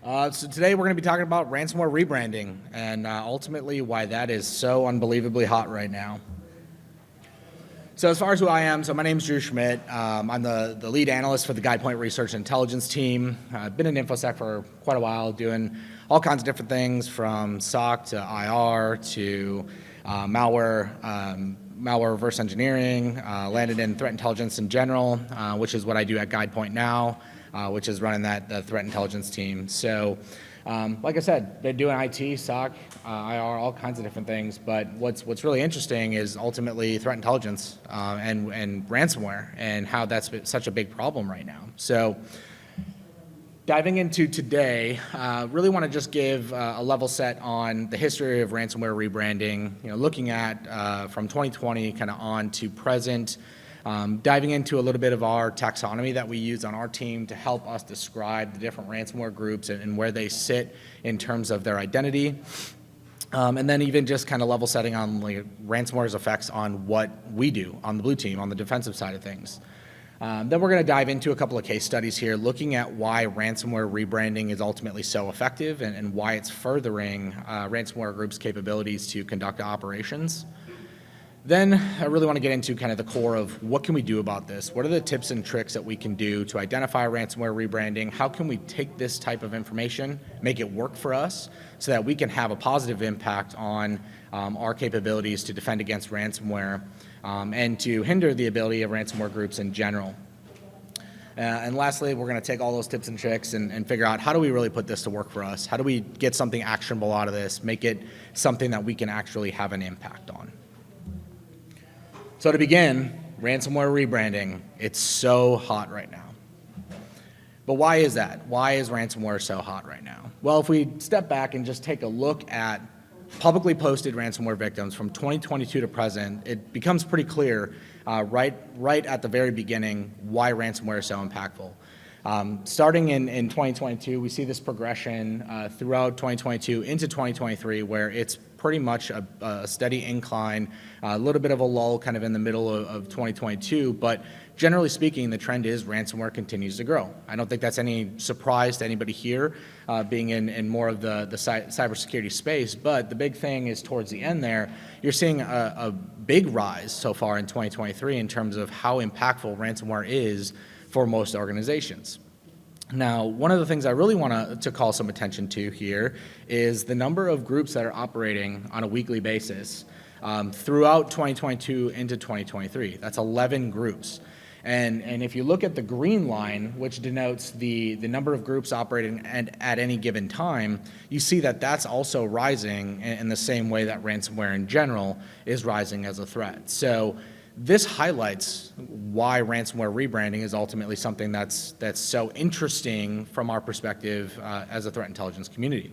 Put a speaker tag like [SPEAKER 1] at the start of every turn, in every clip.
[SPEAKER 1] So today we're going to be talking about ransomware rebranding and ultimately why that is so unbelievably hot right now. So as far as who I am, so my name is Schmitt. I'm the lead analyst for the GuidePoint Research and Intelligence team. I've been in InfoSec for quite a while, doing all kinds of different things from SOC to IR to malware reverse engineering, landed in threat intelligence in general, which is what I do at GuidePoint now, which is running the threat intelligence team. So like I said, been doing IT, SOC, IR, all kinds of different things, but what's really interesting is ultimately threat intelligence and ransomware and how that's such a big problem right now. So diving into today, really want to just give a level set on the history of ransomware rebranding, looking at from 2020 kind of on to present, diving into a little bit of our taxonomy that we use on our team to help us describe the different ransomware groups and where they sit in terms of their identity. And then even just kind of level setting on ransomware's effects on what we do on the blue team, on the defensive side of things. Then we're going to dive into a couple of case studies here, looking at why ransomware rebranding is ultimately so effective and why it's furthering ransomware groups' capabilities to conduct operations. Then I really want to get into kind of the core of what can we do about this? What are the tips and tricks that we can do to identify ransomware rebranding? How can we take this type of information, make it work for us so that we can have a positive impact on our capabilities to defend against ransomware and to hinder the ability of ransomware groups in general. And lastly, we're going to take all those tips and tricks and figure out how do we really put this to work for us? How do we get something actionable out of this, make it something that we can actually have an impact on? So to begin, ransomware rebranding, it's so hot right now. But why is that? Why is ransomware so hot right now? Well, if we step back and just take a look at publicly posted ransomware victims from 2022 to present, it becomes pretty clear right at the very beginning why ransomware is so impactful. Starting in 2022, we see this progression throughout 2022 into 2023 where it's pretty much a steady incline, a little bit of a lull kind of in the middle of 2022, but generally speaking, the trend is ransomware continues to grow. I don't think that's any surprise to anybody here being in more of the cybersecurity space, but the big thing is towards the end there, you're seeing a big rise so far in 2023 in terms of how impactful ransomware is for most organizations. Now, one of the things I really want to call some attention to here is the number of groups that are operating on a weekly basis throughout 2022 into 2023. That's 11 groups. And if you look at the green line, which denotes the number of groups operating at any given time, you see that that's also rising in the same way that ransomware in general is rising as a threat. So this highlights why ransomware rebranding is ultimately something that's so interesting from our perspective as a threat intelligence community.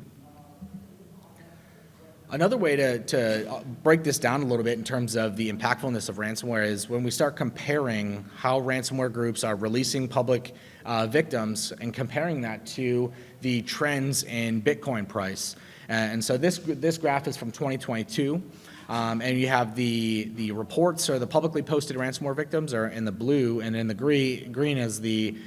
[SPEAKER 1] Another way to break this down a little bit in terms of the impactfulness of ransomware is when we start comparing how ransomware groups are releasing public victims and comparing that to the trends in Bitcoin price. And so this graph is from 2022. And you have the reports or the publicly posted ransomware victims are in the blue, and in the green is the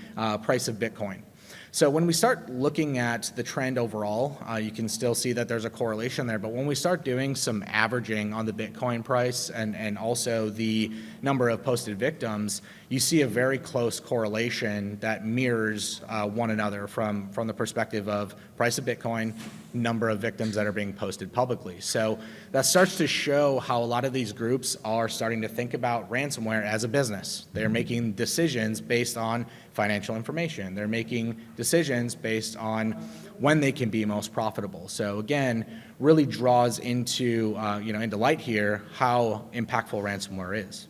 [SPEAKER 1] price of Bitcoin. So when we start looking at the trend overall, you can still see that there's a correlation there. But when we start doing some averaging on the Bitcoin price and also the number of posted victims, you see a very close correlation that mirrors one another from the perspective of price of Bitcoin, number of victims that are being posted publicly. So that starts to show how a lot of these groups are starting to think about ransomware as a business. They're making decisions based on financial information. They're making decisions based on when they can be most profitable. So again, really draws into into light here how impactful ransomware is.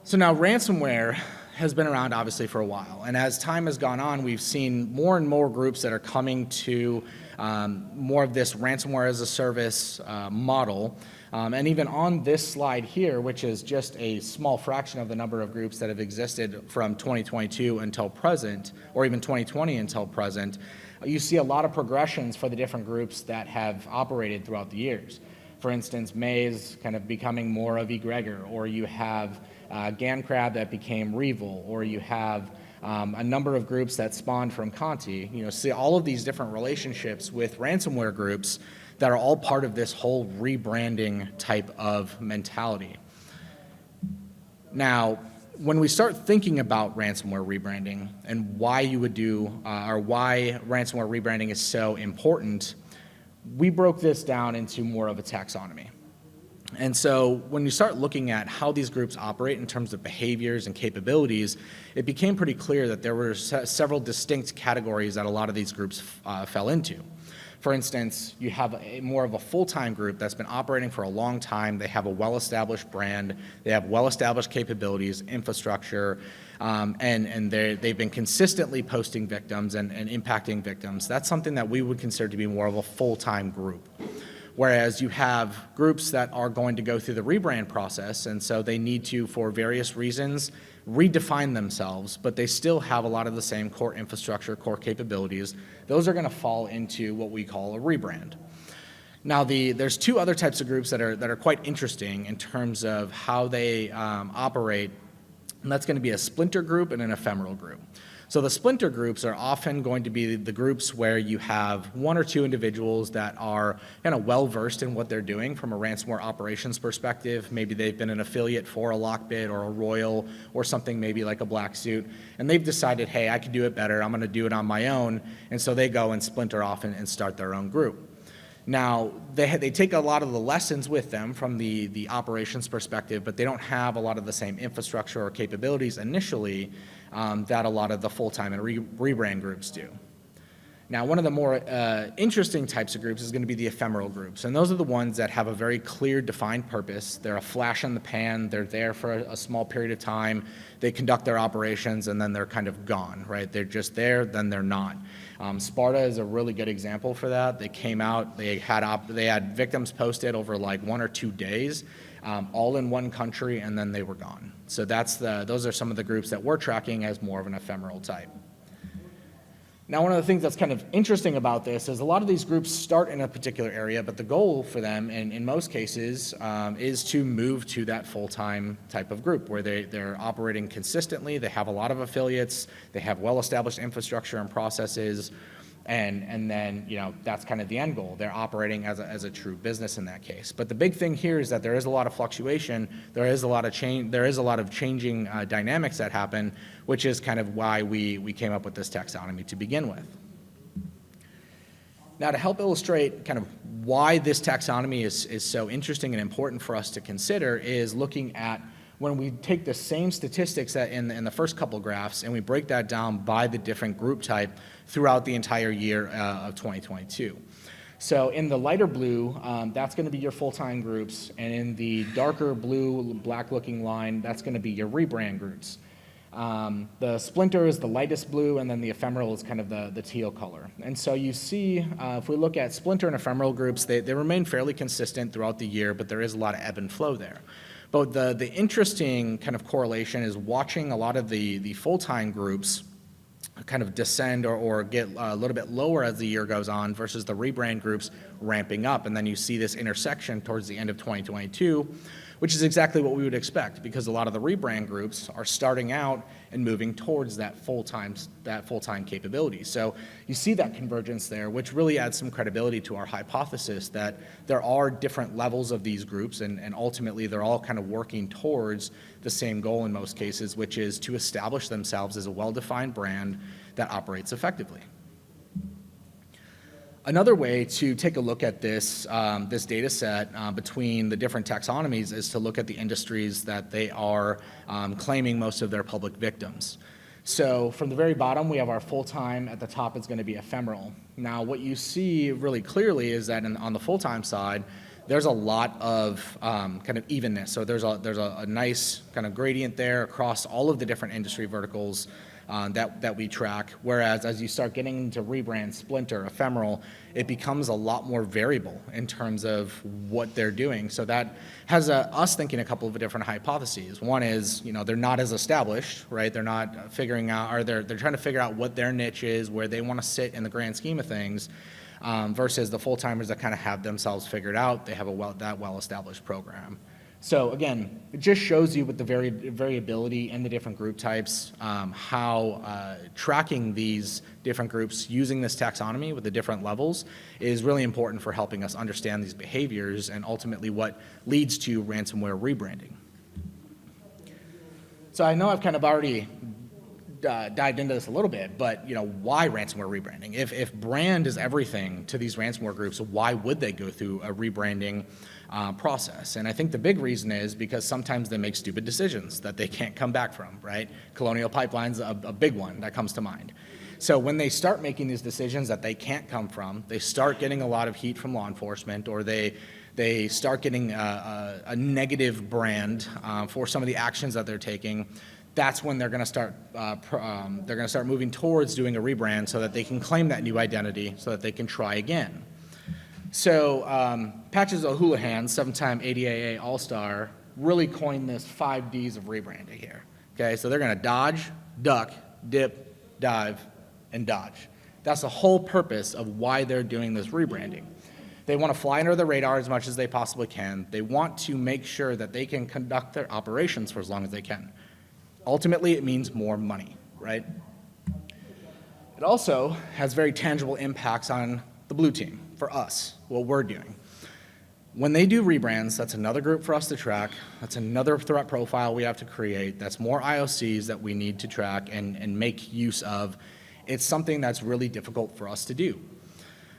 [SPEAKER 1] So now ransomware has been around obviously for a while, and as time has gone on, we've seen more and more groups that are coming to more of this ransomware as a service model. And even on this slide here, which is just a small fraction of the number of groups that have existed from 2022 until present, or even 2020 until present, you see a lot of progressions for the different groups that have operated throughout the years. For instance, Maze kind of becoming more of eGregor, or you have GanCrab that became Revil, or you have a number of groups that spawned from Conti, see all of these different relationships with ransomware groups that are all part of this whole rebranding type of mentality. Now, when we start thinking about ransomware rebranding and why you would do, or why ransomware rebranding is so important, we broke this down into more of a taxonomy. And so when you start looking at how these groups operate in terms of behaviors and capabilities, it became pretty clear that there were several distinct categories that a lot of these groups fell into. For instance, you have more of a full-time group that's been operating for a long time. They have a well-established brand. They have well-established capabilities, infrastructure, and they've been consistently posting victims and impacting victims. That's something that we would consider to be more of a full-time group. Whereas you have groups that are going to go through the rebrand process, and so they need to, for various reasons, redefine themselves, but they still have a lot of the same core infrastructure, core capabilities. Those are going to fall into what we call a rebrand. Now, there's two other types of groups that are quite interesting in terms of how they operate, and that's going to be a splinter group and an ephemeral group. So the splinter groups are often going to be the groups where you have one or two individuals that are kind of well-versed in what they're doing from a ransomware operations perspective. Maybe they've been an affiliate for a Lockbit or a Royal or something maybe like a Black Suit, and they've decided, hey, I can do it better, I'm going to do it on my own, and so they go and splinter off and start their own group. Now, they take a lot of the lessons with them from the operations perspective, but they don't have a lot of the same infrastructure or capabilities initially that a lot of the full-time and rebrand groups do. Now, one of the more interesting types of groups is going to be the ephemeral groups, and those are the ones that have a very clear, defined purpose. They're a flash in the pan. They're there for a small period of time. They conduct their operations, and then they're kind of gone, right? They're just there, then they're not. Sparta is a really good example for that. They came out, they had victims posted over like 1 or 2 days, all in one country, and then they were gone. So those are some of the groups that we're tracking as more of an ephemeral type. Now, one of the things that's kind of interesting about this is a lot of these groups start in a particular area, but the goal for them, in most cases, is to move to that full-time type of group where they're operating consistently, they have a lot of affiliates, they have well-established infrastructure and processes, and then that's kind of the end goal. They're operating as a true business in that case. But the big thing here is that there is a lot of fluctuation, there is a lot of change, there is a lot of changing dynamics that happen, which is kind of why we came up with this taxonomy to begin with. Now, to help illustrate kind of why this taxonomy is so interesting and important for us to consider is looking at when we take the same statistics that in the first couple graphs and we break that down by the different group type throughout the entire year of 2022. So in the lighter blue, that's going to be your full-time groups, and in the darker blue, black-looking line, that's going to be your rebrand groups. The splinter is the lightest blue, and then the ephemeral is kind of the teal color. And so you see, if we look at splinter and ephemeral groups, they remain fairly consistent throughout the year, but there is a lot of ebb and flow there. But the interesting kind of correlation is watching a lot of the full-time groups kind of descend or get a little bit lower as the year goes on versus the rebrand groups ramping up. And then you see this intersection towards the end of 2022, which is exactly what we would expect because a lot of the rebrand groups are starting out and moving towards that full-time capability. So you see that convergence there, which really adds some credibility to our hypothesis that there are different levels of these groups, and ultimately they're all kind of working towards the same goal in most cases, which is to establish themselves as a well-defined brand that operates effectively. Another way to take a look at this data set between the different taxonomies is to look at the industries that they are claiming most of their public victims. So from the very bottom, we have our full-time. At the top, it's going to be ephemeral. Now, what you see really clearly is that on the full-time side, there's a lot of kind of evenness. So there's a nice kind of gradient there across all of the different industry verticals that we track, whereas as you start getting into rebrand, splinter, ephemeral, it becomes a lot more variable in terms of what they're doing. So that has us thinking a couple of different hypotheses. One is, they're not as established, right? They're not figuring out, or they're trying to figure out what their niche is, where they want to sit in the grand scheme of things, versus the full-timers that kind of have themselves figured out. They have that well-established program. So again, it just shows you with the variability in the different group types, how tracking these different groups using this taxonomy with the different levels is really important for helping us understand these behaviors and ultimately what leads to ransomware rebranding. So I know I've kind of already dived into this a little bit, but why ransomware rebranding? If brand is everything to these ransomware groups, why would they go through a rebranding process? And I think the big reason is because sometimes they make stupid decisions that they can't come back from, right? Colonial Pipeline's a big one that comes to mind. So when they start making these decisions that they can't come from, they start getting a lot of heat from law enforcement, or they start getting a negative brand for some of the actions that they're taking. That's when they're going to start moving towards doing a rebrand so that they can claim that new identity so that they can try again. So Patches O'Houlihan, 7-time ADAA All-Star, really coined this 5 Ds of rebranding here. Okay, so they're going to dodge, duck, dip, dive, and dodge. That's the whole purpose of why they're doing this rebranding. They want to fly under the radar as much as they possibly can. They want to make sure that they can conduct their operations for as long as they can. Ultimately, it means more money, right? It also has very tangible impacts on the blue team, for us, what we're doing. When they do rebrands, that's another group for us to track. That's another threat profile we have to create. That's more IOCs that we need to track and make use of. It's something that's really difficult for us to do.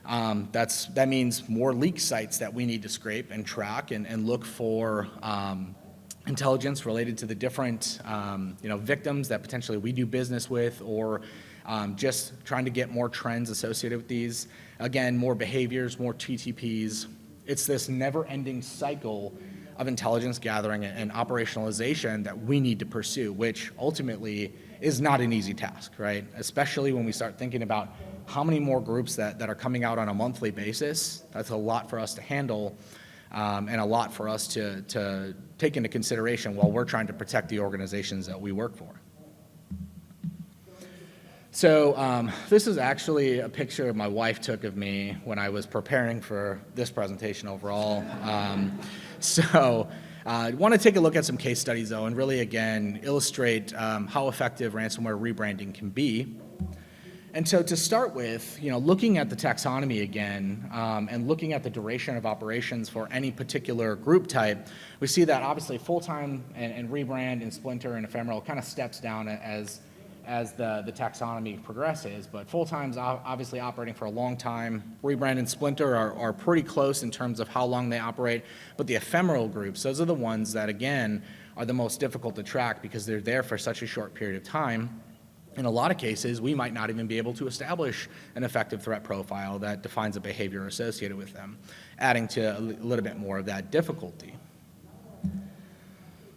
[SPEAKER 1] That means more leak sites that we need to scrape and track and look for intelligence related to the different victims that potentially we do business with, or just trying to get more trends associated with these. Again, more behaviors, more TTPs. It's this never-ending cycle of intelligence gathering and operationalization that we need to pursue, which ultimately is not an easy task, right? Especially when we start thinking about how many more groups that are coming out on a monthly basis. That's a lot for us to handle. And a lot for us to take into consideration while we're trying to protect the organizations that we work for. So this is actually a picture my wife took of me when I was preparing for this presentation overall. I want to take a look at some case studies, though, and really, again, illustrate how effective ransomware rebranding can be. And so to start with, looking at the taxonomy again, and looking at the duration of operations for any particular group type, we see that obviously full-time and rebrand and splinter and ephemeral kind of steps down as the taxonomy progresses, but full-time's obviously operating for a long time. Rebrand and splinter are pretty close in terms of how long they operate, but the ephemeral groups, those are the ones that, again, are the most difficult to track because they're there for such a short period of time. In a lot of cases, we might not even be able to establish an effective threat profile that defines a behavior associated with them, adding to a little bit more of that difficulty.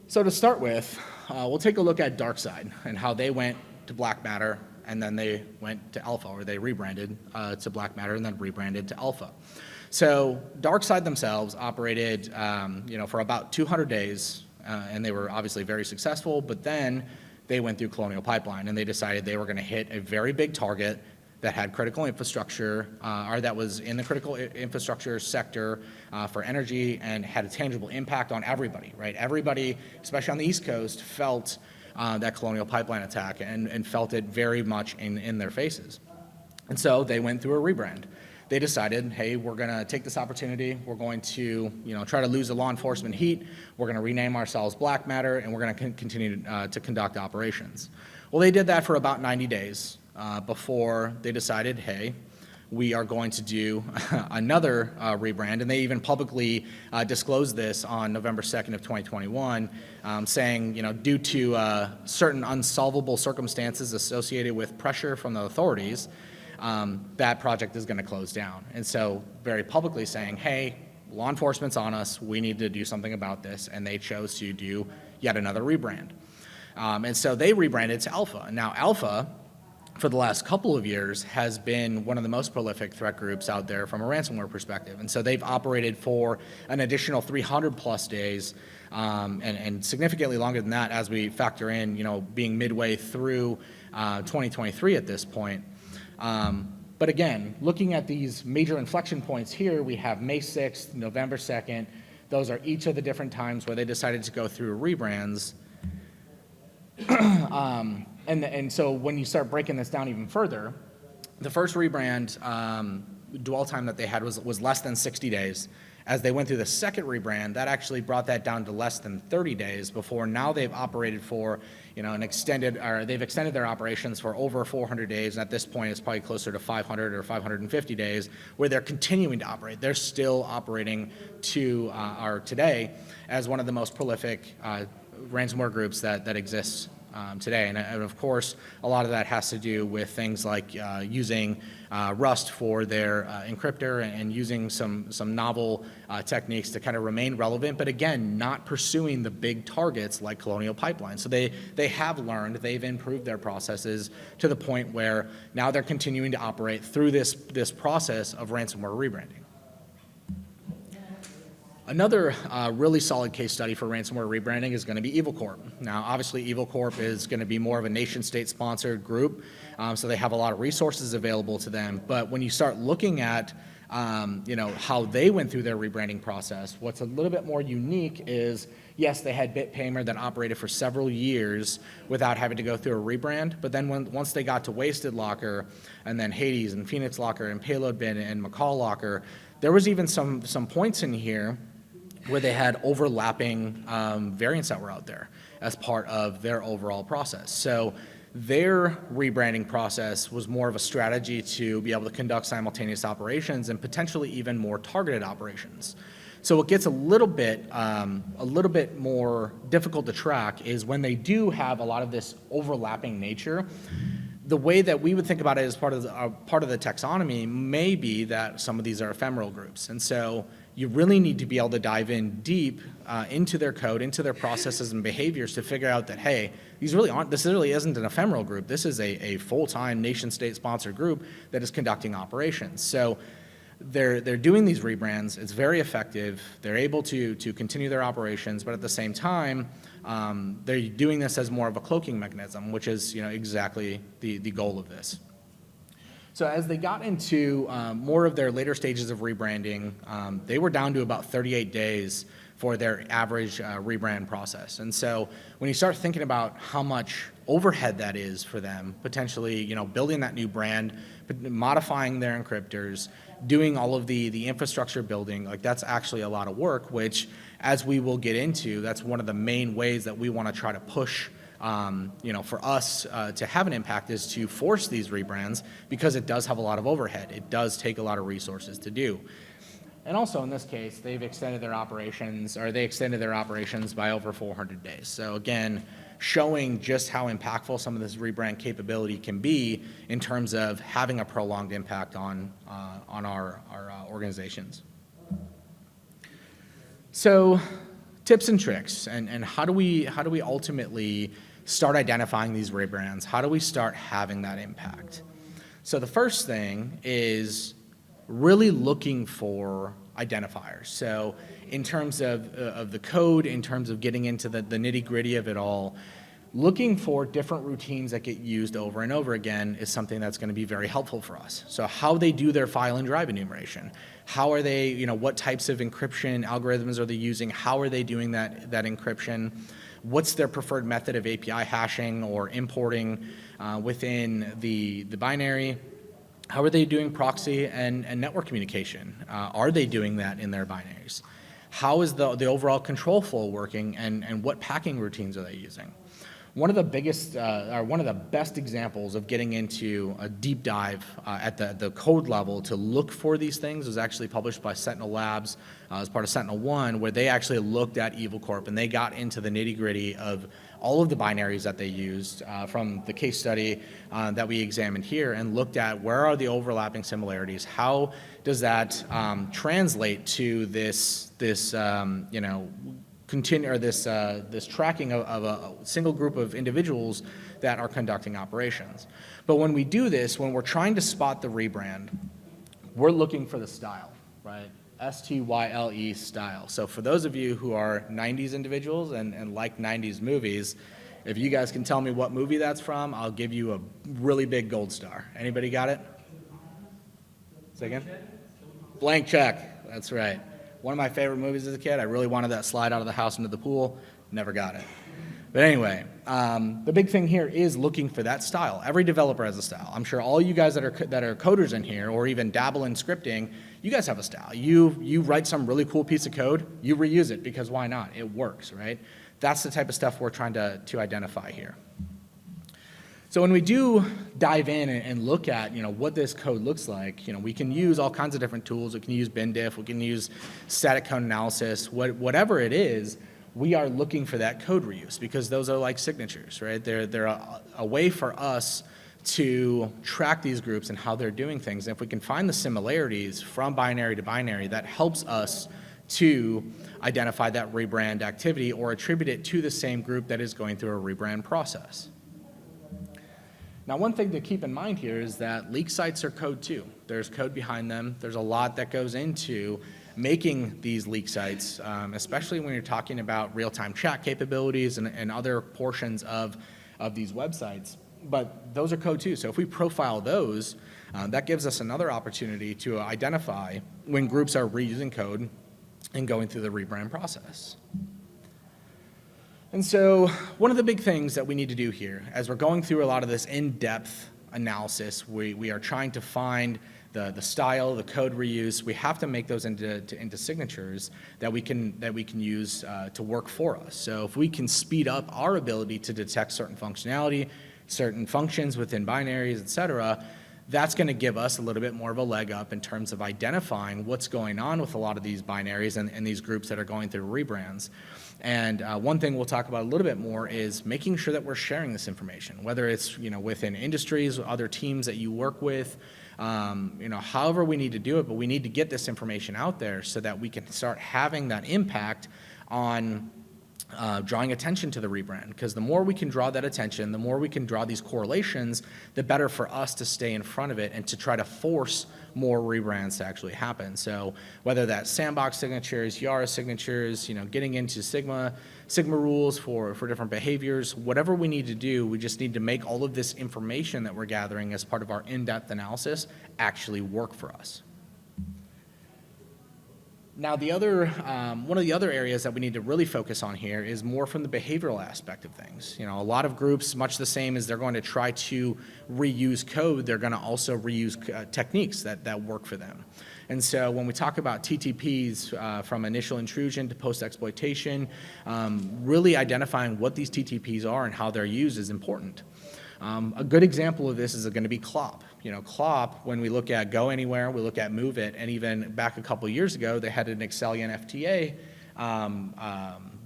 [SPEAKER 1] So to start with, we'll take a look at DarkSide and how they went to Black Matter, and then they went to Alpha, or they rebranded to Black Matter and then rebranded to Alpha. So DarkSide themselves operated for about 200 days, and they were obviously very successful, but then they went through Colonial Pipeline, and they decided they were going to hit a very big target that had critical infrastructure, or that was in the critical infrastructure sector for energy and had a tangible impact on everybody, right? Everybody, especially on the East Coast, felt that Colonial Pipeline attack and felt it very much in their faces. And so they went through a rebrand. They decided, hey, we're going to take this opportunity. We're going to try to lose the law enforcement heat. We're going to rename ourselves Black Matter, and we're going to continue to conduct operations. Well, they did that for about 90 days before they decided, hey, we are going to do another rebrand, and they even publicly disclosed this on November 2nd of 2021, saying, due to certain unsolvable circumstances associated with pressure from the authorities, that project is going to close down. And so very publicly saying, hey, law enforcement's on us, we need to do something about this, and they chose to do yet another rebrand. And so they rebranded to Alpha. Now Alpha, for the last couple of years, has been one of the most prolific threat groups out there from a ransomware perspective. And so they've operated for an additional 300 plus days, and significantly longer than that as we factor in, being midway through 2023 at this point. But again, looking at these major inflection points here, we have May 6th, November 2nd, Those are each of the different times where they decided to go through rebrands. And so when you start breaking this down even further, the first rebrand dwell time that they had was less than 60 days. As they went through the second rebrand, that actually brought that down to less than 30 days before now they've operated for, they've extended their operations for over 400 days. And at this point, it's probably closer to 500 or 550 days where they're continuing to operate. They're still operating today as one of the most prolific ransomware groups that exists today. And of course, a lot of that has to do with things like using Rust for their encryptor and using some novel techniques to kind of remain relevant, but again, not pursuing the big targets like Colonial Pipeline. So they have learned, they've improved their processes to the point where now they're continuing to operate through this process of ransomware rebranding. Another really solid case study for ransomware rebranding is going to be Evil Corp. Now, obviously, Evil Corp is going to be more of a nation-state sponsored group, so they have a lot of resources available to them. But when you start looking at how they went through their rebranding process, what's a little bit more unique is, yes, they had BitPaymer that operated for several years without having to go through a rebrand. But then once they got to Wasted Locker, and then Hades, and Phoenix Locker, and Payload Bin, and McCall Locker, there was even some points in here where they had overlapping variants that were out there as part of their overall process. So their rebranding process was more of a strategy to be able to conduct simultaneous operations and potentially even more targeted operations. So what gets a little bit more difficult to track is when they do have a lot of this overlapping nature. The way that we would think about it as part of the taxonomy may be that some of these are ephemeral groups. And so you really need to be able to dive in deep into their code, into their processes and behaviors to figure out that, hey, this really isn't an ephemeral group. This is a full-time nation-state sponsored group that is conducting operations. So they're doing these rebrands. It's very effective. They're able to continue their operations, but at the same time, they're doing this as more of a cloaking mechanism, which is exactly the goal of this. So as they got into more of their later stages of rebranding, they were down to about 38 days for their average rebrand process. And so when you start thinking about how much overhead that is for them, potentially building that new brand, modifying their encryptors, doing all of the infrastructure building, like that's actually a lot of work, which as we will get into, that's one of the main ways that we want to try to push for us to have an impact is to force these rebrands because it does have a lot of overhead. It does take a lot of resources to do. And also in this case, they extended their operations by over 400 days. So again, showing just how impactful some of this rebrand capability can be in terms of having a prolonged impact on our organizations. So tips and tricks, and how do we ultimately start identifying these rebrands? How do we start having that impact? So the first thing is really looking for identifiers. So in terms of the code, in terms of getting into the nitty-gritty of it all, looking for different routines that get used over and over again is something that's going to be very helpful for us. So how they do their file and drive enumeration, how are they, what types of encryption algorithms are they using, how are they doing that encryption, what's their preferred method of API hashing or importing within the binary, how are they doing proxy and network communication, are they doing that in their binaries, how is the overall control flow working, and what packing routines are they using. One of the biggest, or one of the best examples of getting into a deep dive at the code level to look for these things was actually published by Sentinel Labs as part of Sentinel-1, where they actually looked at Evil Corp and they got into the nitty-gritty of all of the binaries that they used from the case study that we examined here and looked at where are the overlapping similarities, how does that translate to this tracking of a single group of individuals that are conducting operations. But when we do this, when we're trying to spot the rebrand, we're looking for the style, right? STYLE style. So for those of you who are 90s individuals and like 90s movies, if you guys can tell me what movie that's from, I'll give you a really big gold star. Anybody got it? Say again? Blank Check. That's right. One of my favorite movies as a kid. I really wanted that slide out of the house into the pool. Never got it. But anyway, the big thing here is looking for that style. Every developer has a style. I'm sure all you guys that are coders in here, or even dabble in scripting, you guys have a style. You write some really cool piece of code, you reuse it because why not? It works, right? That's the type of stuff we're trying to identify here. So when we do dive in and look at what this code looks like, we can use all kinds of different tools. We can use bin diff, we can use static code analysis, whatever it is. We are looking for that code reuse because those are like signatures, right? They're a way for us to track these groups and how they're doing things. And if we can find the similarities from binary to binary, that helps us to identify that rebrand activity or attribute it to the same group that is going through a rebrand process. Now, one thing to keep in mind here is that leak sites are code too. There's code behind them. There's a lot that goes into making these leak sites, especially when you're talking about real-time chat capabilities and other portions of these websites. But those are code too. So if we profile those, that gives us another opportunity to identify when groups are reusing code and going through the rebrand process. And so one of the big things that we need to do here, as we're going through a lot of this in-depth analysis, we are trying to find the style, the code reuse. We have to make those into signatures that we can use to work for us. So if we can speed up our ability to detect certain functionality, certain functions within binaries, et cetera, that's going to give us a little bit more of a leg up in terms of identifying what's going on with a lot of these binaries and these groups that are going through rebrands. And one thing we'll talk about a little bit more is making sure that we're sharing this information, whether it's within industries, other teams that you work with, however we need to do it, but we need to get this information out there so that we can start having that impact on drawing attention to the rebrand, because the more we can draw that attention, the more we can draw these correlations, the better for us to stay in front of it and to try to force more rebrands to actually happen. So whether that's sandbox signatures, Yara signatures, getting into Sigma rules for different behaviors, whatever we need to do, we just need to make all of this information that we're gathering as part of our in-depth analysis actually work for us. Now, one of the other areas that we need to really focus on here is more from the behavioral aspect of things. A lot of groups, much the same as they're going to try to reuse code, they're going to also reuse techniques that work for them. And so when we talk about TTPs, from initial intrusion to post-exploitation, really identifying what these TTPs are and how they're used is important. A good example of this is going to be CLOP. CLOP, when we look at Go Anywhere, we look at Move It, and even back a couple years ago, they had an Excelian FTA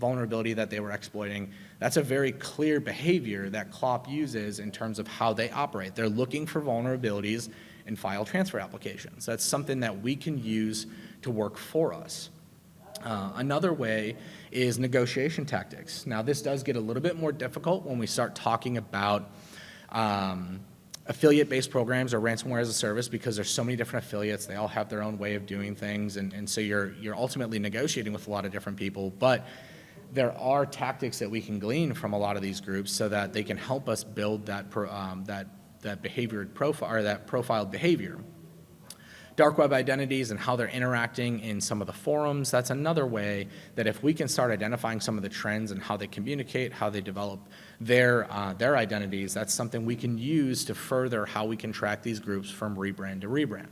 [SPEAKER 1] vulnerability that they were exploiting. That's a very clear behavior that CLOP uses in terms of how they operate. They're looking for vulnerabilities in file transfer applications. That's something that we can use to work for us. Another way is negotiation tactics. Now, this does get a little bit more difficult when we start talking about affiliate-based programs or ransomware as a service, because there's so many different affiliates. They all have their own way of doing things, and so you're ultimately negotiating with a lot of different people. But there are tactics that we can glean from a lot of these groups so that they can help us build that behavior profile, or that profiled behavior. Dark web identities and how they're interacting in some of the forums, that's another way that if we can start identifying some of the trends and how they communicate, how they develop their identities, that's something we can use to further how we can track these groups from rebrand to rebrand.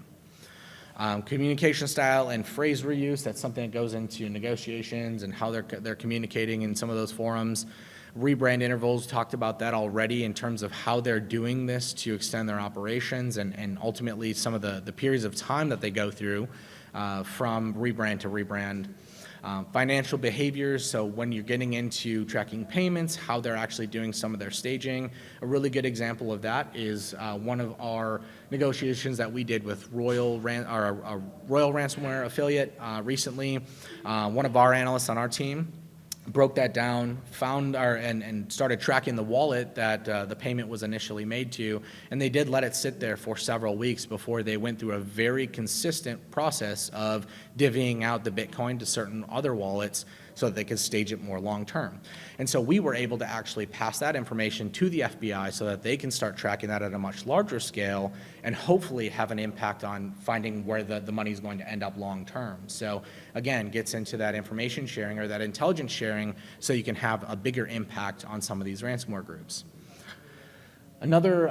[SPEAKER 1] Communication style and phrase reuse, that's something that goes into negotiations and how they're communicating in some of those forums. Rebrand intervals, talked about that already in terms of how they're doing this to extend their operations and ultimately some of the periods of time that they go through from rebrand to rebrand. Financial behaviors, so when you're getting into tracking payments, how they're actually doing some of their staging. A really good example of that is one of our negotiations that we did with Royal Ransomware affiliate recently. One of our analysts on our team broke that down, found and started tracking the wallet that the payment was initially made to, and they did let it sit there for several weeks before they went through a very consistent process of divvying out the Bitcoin to certain other wallets so that they could stage it more long term. And so we were able to actually pass that information to the FBI so that they can start tracking that at a much larger scale and hopefully have an impact on finding where the money is going to end up long term. So again, gets into that information sharing or that intelligence sharing so you can have a bigger impact on some of these ransomware groups. Another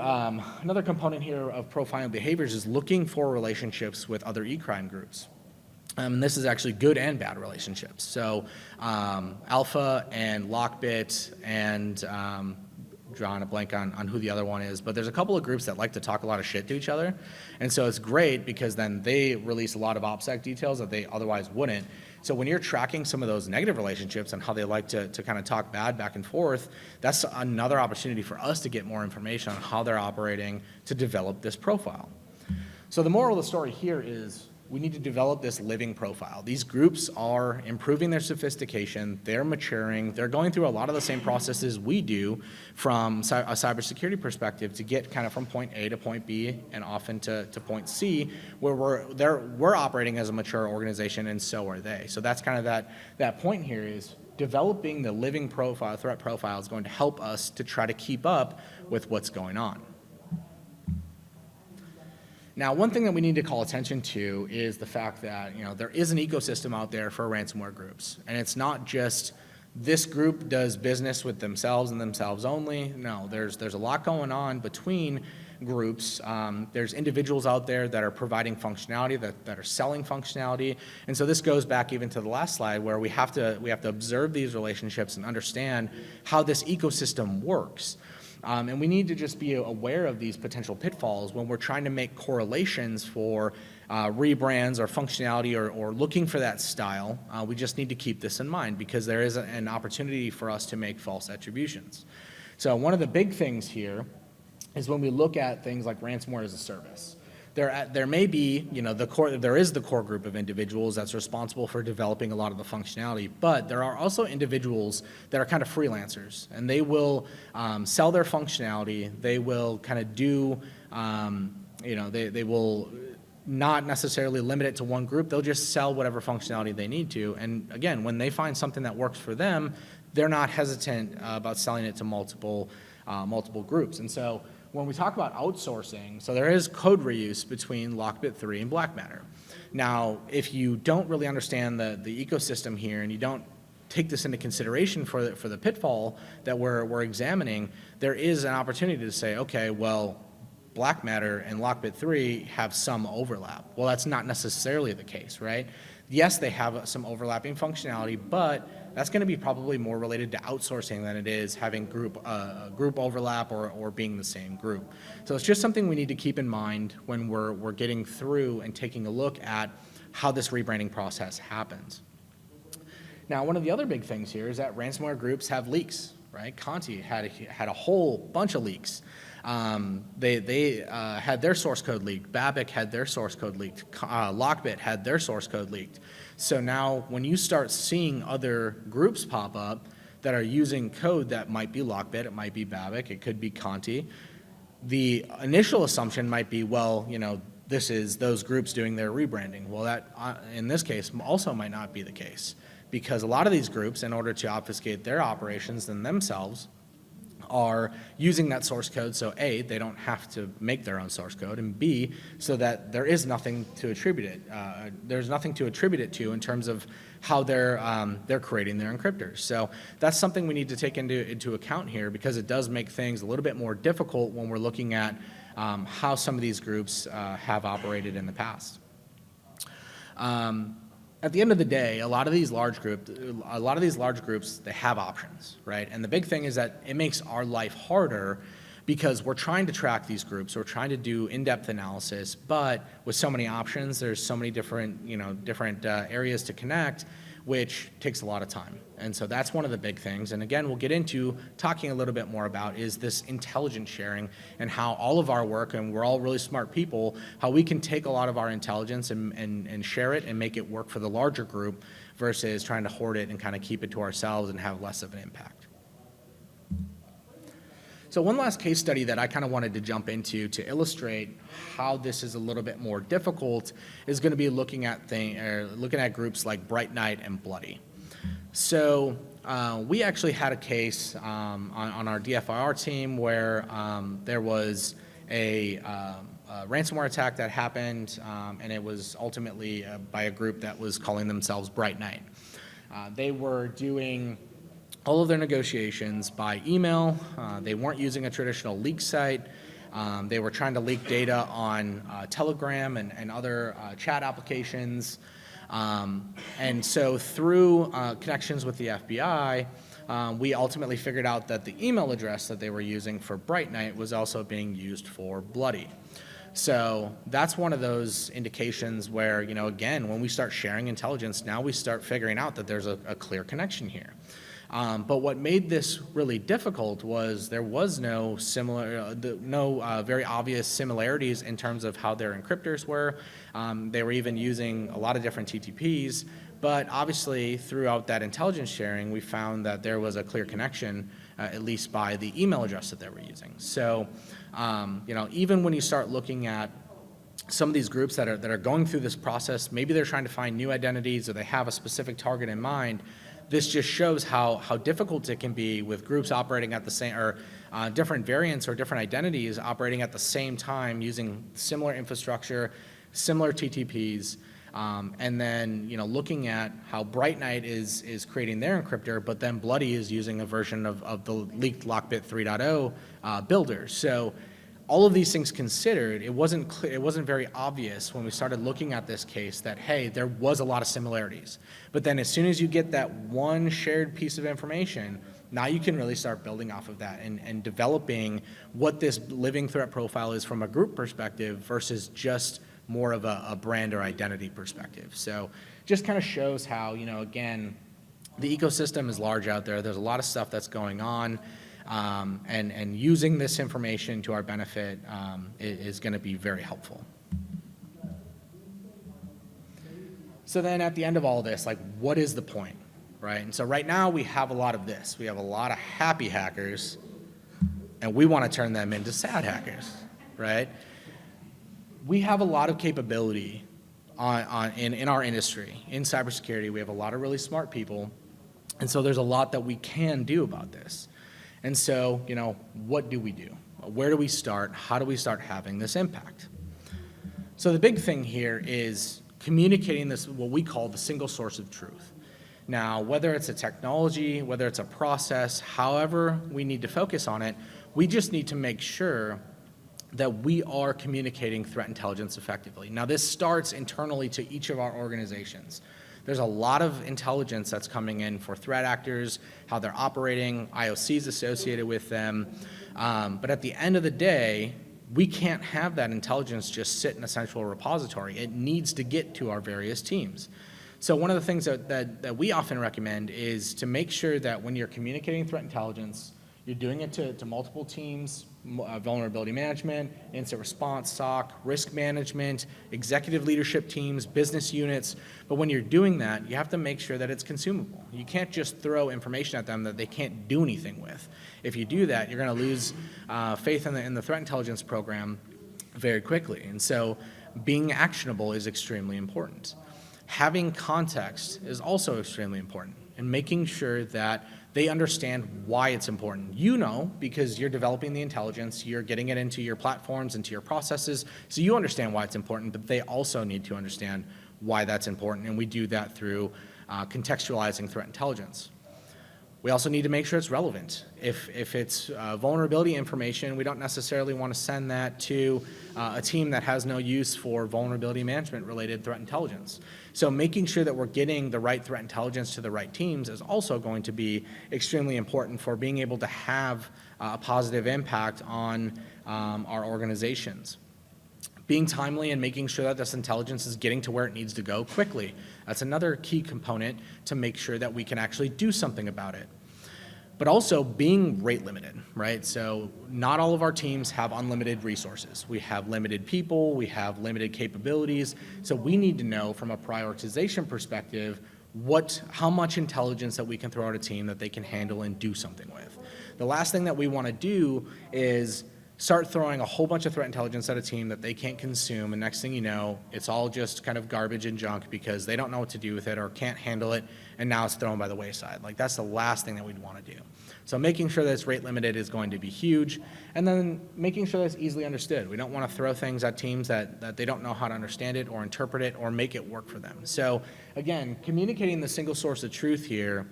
[SPEAKER 1] component here of profiling behaviors is looking for relationships with other e-crime groups. And this is actually good and bad relationships. So Alpha and Lockbit and drawing a blank on who the other one is, but there's a couple of groups that like to talk a lot of shit to each other. And so it's great because then they release a lot of OPSEC details that they otherwise wouldn't. So when you're tracking some of those negative relationships and how they like to kind of talk bad back and forth, that's another opportunity for us to get more information on how they're operating to develop this profile. So the moral of the story here is we need to develop this living profile. These groups are improving their sophistication, they're maturing, they're going through a lot of the same processes we do from a cybersecurity perspective to get kind of from point A to point B and often to point C, where we're operating as a mature organization and so are they. So that's kind of that point here is developing the living profile, threat profile is going to help us to try to keep up with what's going on. Now, one thing that we need to call attention to is the fact that there is an ecosystem out there for ransomware groups, and it's not just this group does business with themselves and themselves only. No, there's a lot going on between groups. There's individuals out there that are providing functionality, that are selling functionality, and so this goes back even to the last slide where we have to observe these relationships and understand how this ecosystem works. And we need to just be aware of these potential pitfalls when we're trying to make correlations for rebrands or functionality or looking for that style. We just need to keep this in mind because there is an opportunity for us to make false attributions. So one of the big things here is when we look at things like ransomware as a service. There may be, there is the core group of individuals that's responsible for developing a lot of the functionality, but there are also individuals that are kind of freelancers, and they will sell their functionality. They will kind of do, they will not necessarily limit it to one group. They'll just sell whatever functionality they need to. And again, when they find something that works for them, they're not hesitant about selling it to multiple groups. And so when we talk about outsourcing, so there is code reuse between Lockbit 3 and Black Matter. Now, if you don't really understand the ecosystem here and you don't take this into consideration for the pitfall that we're examining, there is an opportunity to say, okay, well, Black Matter and Lockbit 3 have some overlap. Well, that's not necessarily the case, right? Yes, they have some overlapping functionality, but that's going to be probably more related to outsourcing than it is having group overlap or being the same group. So it's just something we need to keep in mind when we're getting through and taking a look at how this rebranding process happens. Now, one of the other big things here is that ransomware groups have leaks, right? Conti had a whole bunch of leaks. They had their source code leaked. Babic had their source code leaked. Lockbit had their source code leaked. So now when you start seeing other groups pop up that are using code that might be Lockbit, it might be Babic, it could be Conti, the initial assumption might be, well, this is those groups doing their rebranding. Well, that in this case also might not be the case because a lot of these groups, in order to obfuscate their operations and themselves, are using that source code, so A, they don't have to make their own source code, and B, so that there is nothing to attribute it. There's nothing to attribute it to in terms of how they're creating their encryptors. So that's something we need to take into account here because it does make things a little bit more difficult when we're looking at how some of these groups have operated in the past. At the end of the day, a lot of these large groups, they have options, right? And the big thing is that it makes our life harder because we're trying to track these groups, we're trying to do in-depth analysis, but with so many options, there's so many different areas to connect. which takes a lot of time. And so that's one of the big things. And again, we'll get into talking a little bit more about is this intelligence sharing and how all of our work, and we're all really smart people, how we can take a lot of our intelligence and share it and make it work for the larger group versus trying to hoard it and kind of keep it to ourselves and have less of an impact. So one last case study that I kind of wanted to jump into to illustrate how this is a little bit more difficult is going to be looking at groups like Bright Night and Bloody. So we actually had a case on our DFIR team where there was a ransomware attack that happened, and it was ultimately by a group that was calling themselves Bright Night. They were doing all of their negotiations by email. They weren't using a traditional leak site. They were trying to leak data on Telegram and other chat applications. And so through connections with the FBI, we ultimately figured out that the email address that they were using for Bright Night was also being used for Bloody. So that's one of those indications where, again, when we start sharing intelligence, now we start figuring out that there's a clear connection here. But what made this really difficult was there was no very obvious similarities in terms of how their encryptors were. They were even using a lot of different TTPs, but obviously throughout that intelligence sharing, we found that there was a clear connection, at least by the email address that they were using. So, even when you start looking at some of these groups that are going through this process, maybe they're trying to find new identities or they have a specific target in mind. This just shows how difficult it can be with groups operating at the same, or different variants or different identities operating at the same time using similar infrastructure, similar TTPs, and then looking at how Bright Night is creating their encryptor, but then Bloody is using a version of the leaked Lockbit 3.0 builder. So all of these things considered, it wasn't clear, it wasn't very obvious when we started looking at this case that, hey, there was a lot of similarities. But then as soon as you get that one shared piece of information, now you can really start building off of that and developing what this living threat profile is from a group perspective versus just more of a brand or identity perspective. So just kind of shows how, again, the ecosystem is large out there. There's a lot of stuff that's going on. And using this information to our benefit is going to be very helpful. So then at the end of all this, what is the point, right? And so right now we have a lot of this. We have a lot of happy hackers, and we want to turn them into sad hackers, right? We have a lot of capability in our industry. In cybersecurity, we have a lot of really smart people, and so there's a lot that we can do about this. And so, what do we do? Where do we start? How do we start having this impact? So the big thing here is communicating this, what we call the single source of truth. Now, whether it's a technology, whether it's a process, however we need to focus on it, we just need to make sure that we are communicating threat intelligence effectively. Now, this starts internally to each of our organizations. There's a lot of intelligence that's coming in for threat actors, how they're operating, IOCs associated with them. But at the end of the day, we can't have that intelligence just sit in a central repository. It needs to get to our various teams. So one of the things that we often recommend is to make sure that when you're communicating threat intelligence, you're doing it to multiple teams, vulnerability management, incident response, SOC, risk management, executive leadership teams, business units. But when you're doing that, you have to make sure that it's consumable. You can't just throw information at them that they can't do anything with. If you do that, you're going to lose faith in the threat intelligence program very quickly. And so being actionable is extremely important. Having context is also extremely important, and making sure that they understand why it's important. Because you're developing the intelligence, you're getting it into your platforms, into your processes, so you understand why it's important, but they also need to understand why that's important, and we do that through contextualizing threat intelligence. We also need to make sure it's relevant. If it's vulnerability information, we don't necessarily want to send that to a team that has no use for vulnerability management related threat intelligence. So making sure that we're getting the right threat intelligence to the right teams is also going to be extremely important for being able to have a positive impact on our organizations. Being timely and making sure that this intelligence is getting to where it needs to go quickly. That's another key component to make sure that we can actually do something about it. But also being rate limited, right? So not all of our teams have unlimited resources. We have limited people, we have limited capabilities. So we need to know from a prioritization perspective how much intelligence that we can throw at a team that they can handle and do something with. The last thing that we want to do is start throwing a whole bunch of threat intelligence at a team that they can't consume, and next thing you know, it's all just kind of garbage and junk because they don't know what to do with it or can't handle it, and now it's thrown by the wayside. Like, that's the last thing that we'd want to do. So making sure that it's rate limited is going to be huge, and then making sure that it's easily understood. We don't want to throw things at teams that they don't know how to understand it or interpret it or make it work for them. So again, communicating the single source of truth here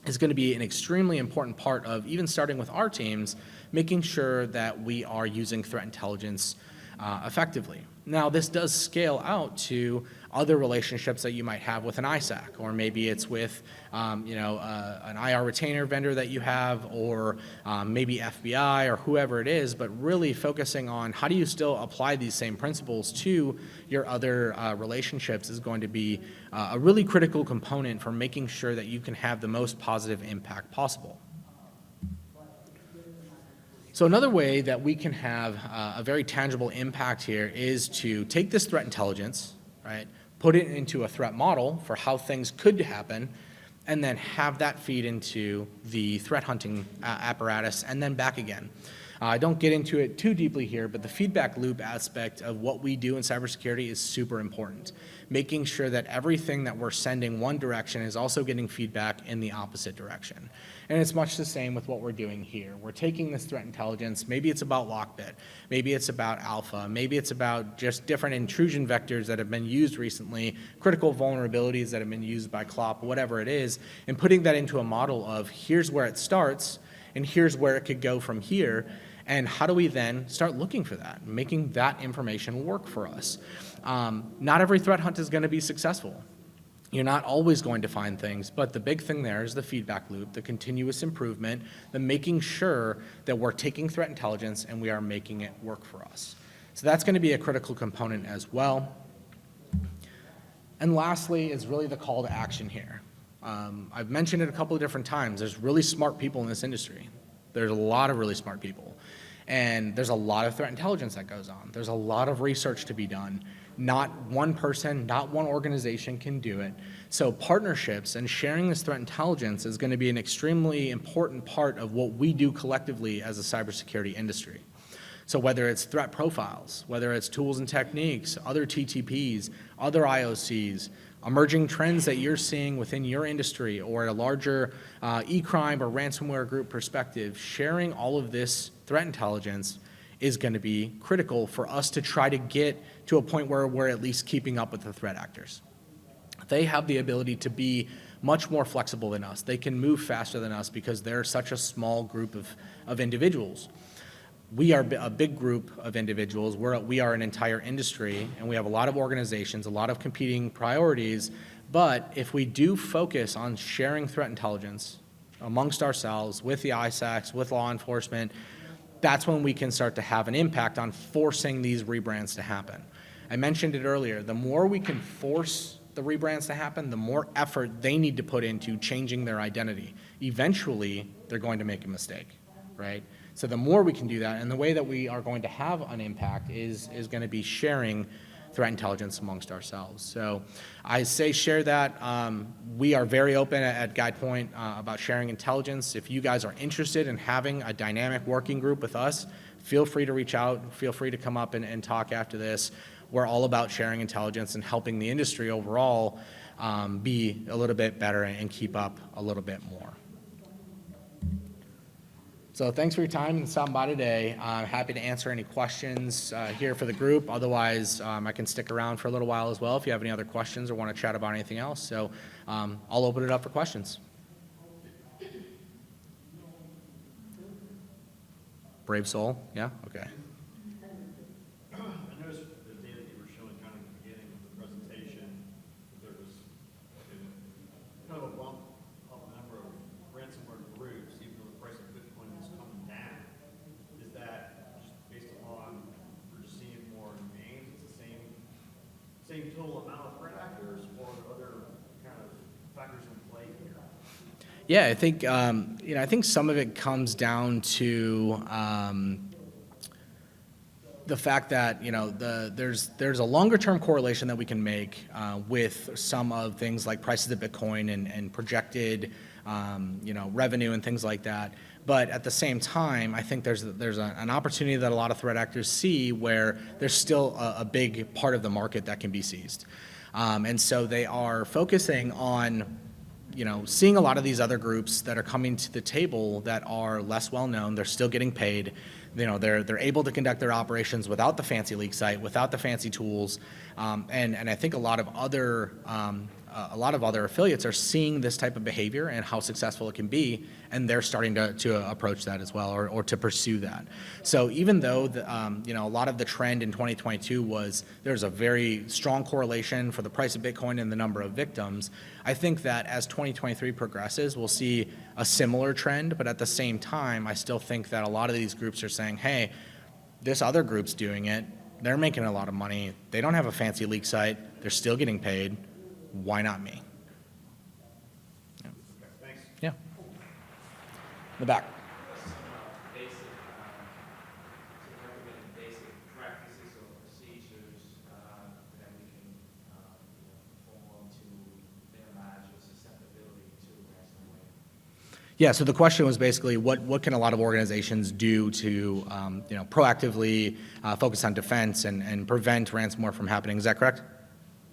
[SPEAKER 1] is going to be an extremely important part of even starting with our teams, making sure that we are using threat intelligence effectively. Now, this does scale out to other relationships that you might have with an ISAC, or maybe it's with an IR retainer vendor that you have, or maybe FBI or whoever it is, but really focusing on how do you still apply these same principles to your other relationships is going to be a really critical component for making sure that you can have the most positive impact possible. So another way that we can have a very tangible impact here is to take this threat intelligence, right, put it into a threat model for how things could happen, and then have that feed into the threat hunting apparatus and then back again. I don't get into it too deeply here, but the feedback loop aspect of what we do in cybersecurity is super important. Making sure that everything that we're sending one direction is also getting feedback in the opposite direction. And it's much the same with what we're doing here. We're taking this threat intelligence, maybe it's about Lockbit, maybe it's about Alpha, maybe it's about just different intrusion vectors that have been used recently, critical vulnerabilities that have been used by CLOP, whatever it is, and putting that into a model of here's where it starts and here's where it could go from here. And how do we then start looking for that, making that information work for us? Not every threat hunt is going to be successful. You're not always going to find things, but the big thing there is the feedback loop, the continuous improvement, the making sure that we're taking threat intelligence and we are making it work for us. So that's going to be a critical component as well. And lastly is really the call to action here. I've mentioned it a couple of different times. There's really smart people in this industry. There's a lot of really smart people. And there's a lot of threat intelligence that goes on. There's a lot of research to be done. Not one person, not one organization can do it. So partnerships and sharing this threat intelligence is going to be an extremely important part of what we do collectively as a cybersecurity industry. So whether it's threat profiles, whether it's tools and techniques, other TTPs, other IOCs, emerging trends that you're seeing within your industry or at a larger e-crime or ransomware group perspective, sharing all of this threat intelligence is going to be critical for us to try to get to a point where we're at least keeping up with the threat actors. They have the ability to be much more flexible than us. They can move faster than us because they're such a small group of individuals. We are a big group of individuals. We are an entire industry, and we have a lot of organizations, a lot of competing priorities. But if we do focus on sharing threat intelligence amongst ourselves, with the ISACs, with law enforcement, that's when we can start to have an impact on forcing these rebrands to happen. I mentioned it earlier. The more we can force the rebrands to happen, the more effort they need to put into changing their identity. Eventually, they're going to make a mistake, right? So the more we can do that, and the way that we are going to have an impact is going to be sharing threat intelligence amongst ourselves. So I say share that. We are very open at GuidePoint about sharing intelligence. If you guys are interested in having a dynamic working group with us, feel free to reach out. Feel free to come up and talk after this. We're all about sharing intelligence and helping the industry overall be a little bit better and keep up a little bit more. So thanks for your time and stopping by today. I'm happy to answer any questions here for the group. Otherwise, I can stick around for a little while as well if you have any other questions or want to chat about anything else. So I'll open it up for questions. Brave soul? Yeah? Okay.
[SPEAKER 2] total amount of threat actors or other kind of factors in play here?
[SPEAKER 1] Yeah, I think I think some of it comes down to the fact that there's a longer term correlation that we can make with some of things like prices of Bitcoin and projected revenue and things like that. But at the same time, I think there's an opportunity that a lot of threat actors see where there's still a big part of the market that can be seized, and so they are focusing on seeing a lot of these other groups that are coming to the table that are less well known. They're still getting paid. They're able to conduct their operations without the fancy leak site, without the fancy tools, and I think a lot of other affiliates are seeing this type of behavior and how successful it can be, and they're starting to approach that as well, or to pursue that. So even though a lot of the trend in 2022 was there's a very strong correlation for the price of Bitcoin and the number of victims, I think that as 2023 progresses, we'll see a similar trend, but at the same time, I still think that a lot of these groups are saying, hey, this other group's doing it, they're making a lot of money, they don't have a fancy leak site, they're still getting paid, why not me? Yeah.
[SPEAKER 2] Okay, thanks.
[SPEAKER 1] Yeah. In the back.
[SPEAKER 3] Basic practices or procedures that we can perform to minimize your susceptibility to ransomware.
[SPEAKER 1] Yeah, so the question was basically what can a lot of organizations do to proactively focus on defense and prevent ransomware from happening. Is that correct?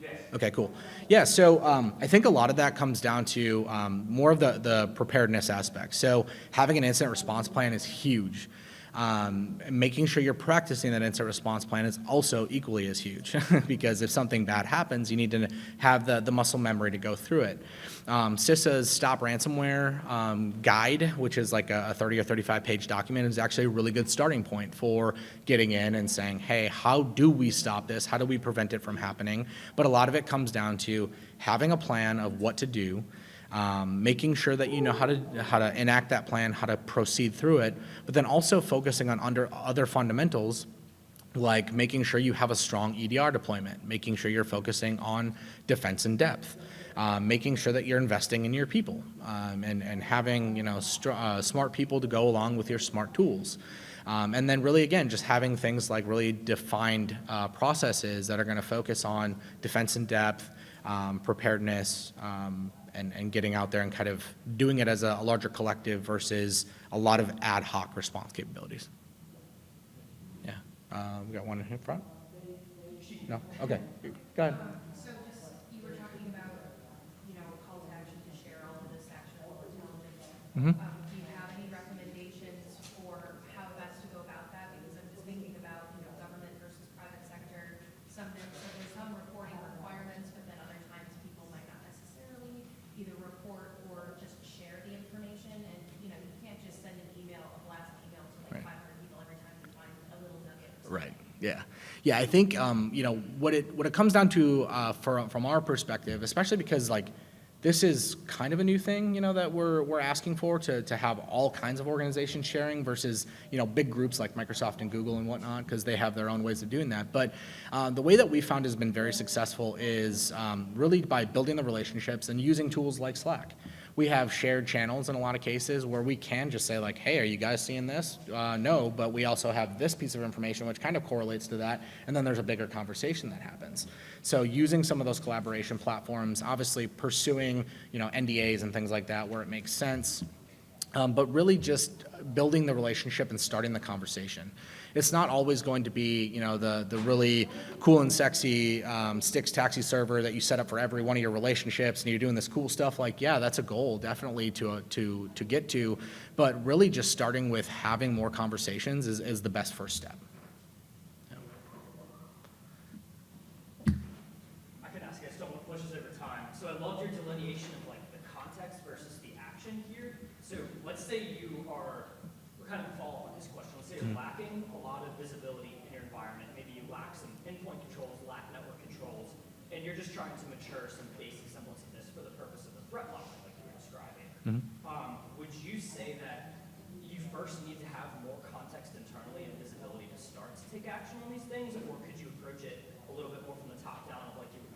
[SPEAKER 3] Yes.
[SPEAKER 1] Okay, cool. Yeah, so I think a lot of that comes down to more of the preparedness aspect. So having an incident response plan is huge. Making sure you're practicing that incident response plan is also equally as huge because if something bad happens, you need to have the muscle memory to go through it. CISA's Stop Ransomware guide, which is like a 30 or 35 page document, is actually a really good starting point for getting in and saying, hey, how do we stop this? How do we prevent it from happening? But a lot of it comes down to having a plan of what to do, making sure that you know how to enact that plan, how to proceed through it, but then also focusing on other fundamentals like making sure you have a strong EDR deployment, making sure you're focusing on defense in depth, making sure that you're investing in your people, and having smart people to go along with your smart tools. And then really, again, just having things like really defined processes that are going to focus on defense in depth, preparedness, and getting out there and kind of doing it as a larger collective versus a lot of ad hoc response capabilities. Yeah. We got one in front? No? Okay. Go ahead.
[SPEAKER 4] So just, you were talking about, call to action to share all of this actionable intelligence.
[SPEAKER 1] Mm-hmm.
[SPEAKER 4] Do you have any recommendations for how best to go about that? Because I'm just thinking about, government versus private sector. There's some reporting requirements, but then other times people might not necessarily either report or just share the information. And, you can't just send an email, a blast email to like
[SPEAKER 1] Right.
[SPEAKER 4] 500 people every time you find a little nugget.
[SPEAKER 1] Right. Yeah. Yeah. I think what it comes down to from our perspective, especially because this is kind of a new thing, that we're asking for to have all kinds of organizations sharing versus big groups like Microsoft and Google and whatnot, because they have their own ways of doing that. But the way that we found has been very successful is really by building the relationships and using tools like Slack. We have shared channels in a lot of cases where we can just say like, hey, are you guys seeing this? No, but we also have this piece of information which kind of correlates to that, and then there's a bigger conversation that happens. So using some of those collaboration platforms, obviously pursuing NDAs and things like that where it makes sense, but really just building the relationship and starting the conversation. It's not always going to be, the really cool and sexy Styx taxi server that you set up for every one of your relationships, and you're doing this cool stuff. Yeah, that's a goal definitely to get to, but really just starting with having more conversations is the best first step.
[SPEAKER 5] I could ask you so many questions over time. So I loved your delineation of the context versus the action here. So let's say we're kind of follow on this question. Let's say you're lacking a lot of visibility in your environment. Maybe you lack some endpoint controls, lack network controls, and you're just trying to mature some basic semblance of this for the purpose of the threat modeling like you were describing. Would you say that you first need to have more context internally and visibility to start to take action on these things, or could you approach it a little bit more from the top down of like you were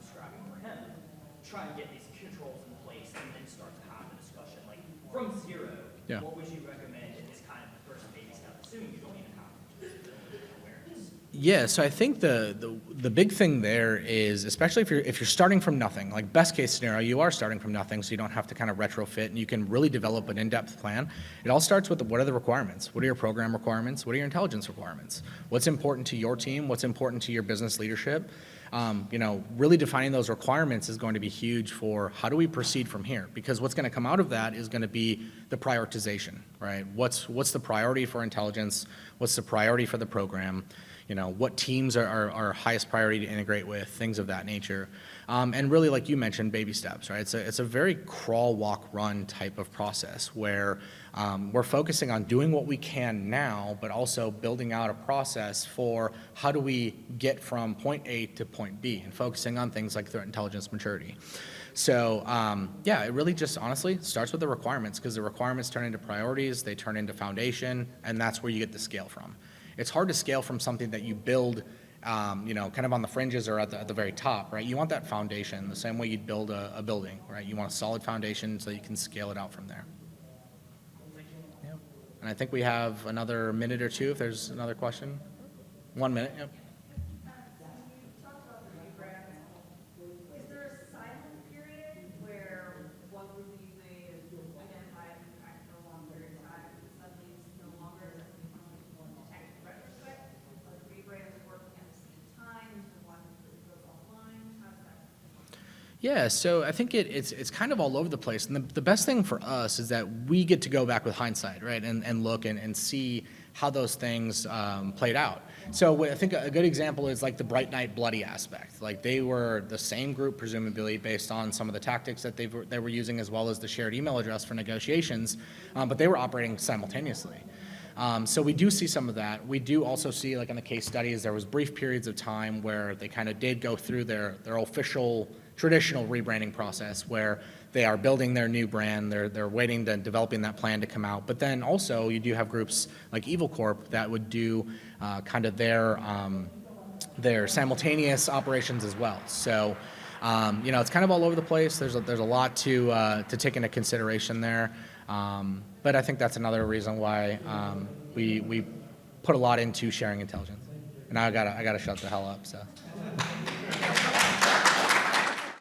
[SPEAKER 5] try and get these controls in place and then start to have the discussion? Like from zero,
[SPEAKER 1] Yeah.
[SPEAKER 5] what would you recommend is kind of the first baby step, assuming you don't even have visibility or awareness?
[SPEAKER 1] Yeah, so I think the big thing there is, especially if you're starting from nothing, like best case scenario, you are starting from nothing, so you don't have to kind of retrofit, and you can really develop an in-depth plan. It all starts with what are the requirements? What are your program requirements? What are your intelligence requirements? What's important to your team? What's important to your business leadership? Really defining those requirements is going to be huge for how do we proceed from here? Because what's going to come out of that is going to be the prioritization, right? What's the priority for intelligence? What's the priority for the program? What teams are highest priority to integrate with, things of that nature. And really, like you mentioned, baby steps, right? It's a very crawl, walk, run type of process where we're focusing on doing what we can now, but also building out a process for how do we get from point A to point B, and focusing on things like threat intelligence maturity. So it really just honestly starts with the requirements, because the requirements turn into priorities, they turn into foundation, and that's where you get the scale from. It's hard to scale from something that you build, kind of on the fringes or at the very top, right? You want that foundation the same way you'd build a building, right? You want a solid foundation so you can scale it out from there. Yeah. And I think we have another minute or two if there's another question. 1 minute, yep.
[SPEAKER 6] You talked about the rebrand. Is there a silent period where one group of you may identify an impact for a long period of time, and suddenly it's no longer detected in retrospect? Are the rebrands working at the same time until one goes offline? How does that?
[SPEAKER 1] Yeah, so I think it's kind of all over the place. And the best thing for us is that we get to go back with hindsight, right, and look and see how those things played out. So I think a good example is like the Bright Night Bloody aspect. Like they were the same group, presumably, based on some of the tactics that they were using, as well as the shared email address for negotiations, but they were operating simultaneously. So we do see some of that. We do also see, like in the case studies, there was brief periods of time where they kind of did go through their official traditional rebranding process where they are building their new brand, they're waiting to developing that plan to come out. But then also you do have groups like Evil Corp that would do kind of their simultaneous operations as well. So it's kind of all over the place. There's a lot to take into consideration there. But I think that's another reason why we put a lot into sharing intelligence. And I gotta shut the hell up. So.